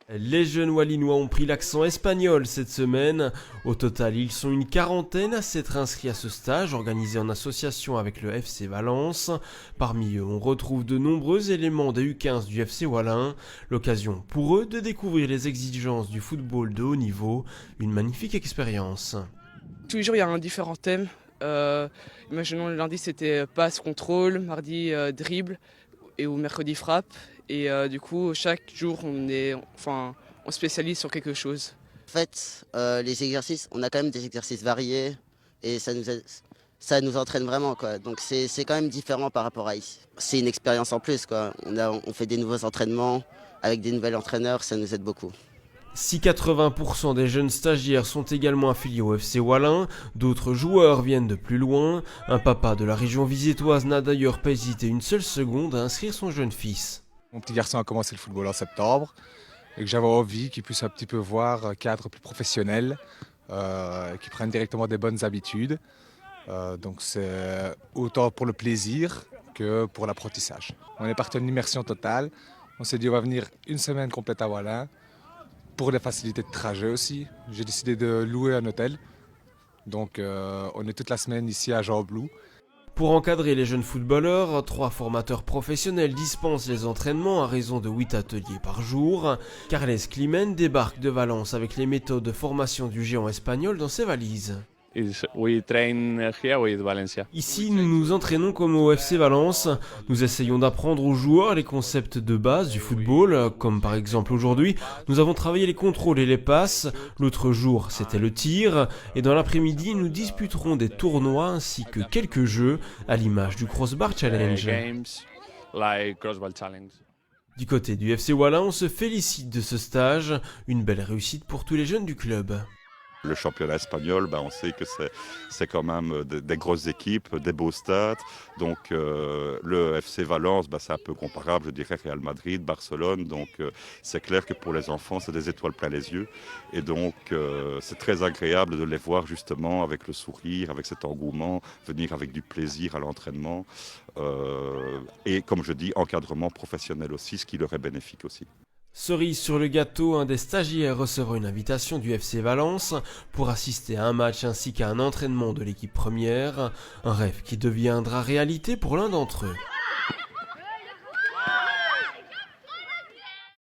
Les jeunes Wallinois ont pris l'accent espagnol cette semaine. Au total, ils sont une quarantaine à s'être inscrits à ce stage organisé en association avec le FC Valence. Parmi eux, on retrouve de nombreux éléments des U15 du FC Wallin. L'occasion pour eux de découvrir les exigences du football de haut niveau. Une magnifique expérience. Tous les jours, il y a un différent thème. Imaginons le lundi, c'était passe, contrôle, mardi, dribble, et au mercredi, frappe. Et du coup, chaque jour, on spécialise sur quelque chose. En fait, les exercices, on a quand même des exercices variés et ça nous entraîne vraiment, quoi. Donc c'est quand même différent par rapport à ici. C'est une expérience en plus, quoi. On fait des nouveaux entraînements avec des nouveaux entraîneurs, ça nous aide beaucoup. Si 80% des jeunes stagiaires sont également affiliés au FC Wallin, d'autres joueurs viennent de plus loin. Un papa de la région visétoise n'a d'ailleurs pas hésité une seule seconde à inscrire son jeune fils. Mon petit garçon a commencé le football en septembre et que j'avais envie qu'il puisse un petit peu voir un cadre plus professionnel, qu'il prenne directement des bonnes habitudes. Donc c'est autant pour le plaisir que pour l'apprentissage. On est parti en immersion totale. On s'est dit on va venir une semaine complète à Wallin pour les facilités de trajet aussi. J'ai décidé de louer un hôtel. Donc on est toute la semaine ici à Jean-Blou. Pour encadrer les jeunes footballeurs, 3 formateurs professionnels dispensent les entraînements à raison de 8 ateliers par jour. Carles Climent débarque de Valence avec les méthodes de formation du géant espagnol dans ses valises. Ici, nous nous entraînons comme au FC Valence. Nous essayons d'apprendre aux joueurs les concepts de base du football, comme par exemple aujourd'hui, nous avons travaillé les contrôles et les passes. L'autre jour, c'était le tir. Et dans l'après-midi, nous disputerons des tournois ainsi que quelques jeux, à l'image du Crossbar Challenge. Du côté du FC Wallin, on se félicite de ce stage. Une belle réussite pour tous les jeunes du club. Le championnat espagnol, on sait que c'est quand même des grosses équipes, des beaux stades. Donc le FC Valence, c'est un peu comparable, je dirais, Real Madrid, Barcelone. Donc c'est clair que pour les enfants, c'est des étoiles plein les yeux. Et donc c'est très agréable de les voir justement avec le sourire, avec cet engouement, venir avec du plaisir à l'entraînement. Et comme je dis, encadrement professionnel aussi, ce qui leur est bénéfique aussi. Cerise sur le gâteau, un des stagiaires recevra une invitation du FC Valence pour assister à un match ainsi qu'à un entraînement de l'équipe première, un rêve qui deviendra réalité pour l'un d'entre eux.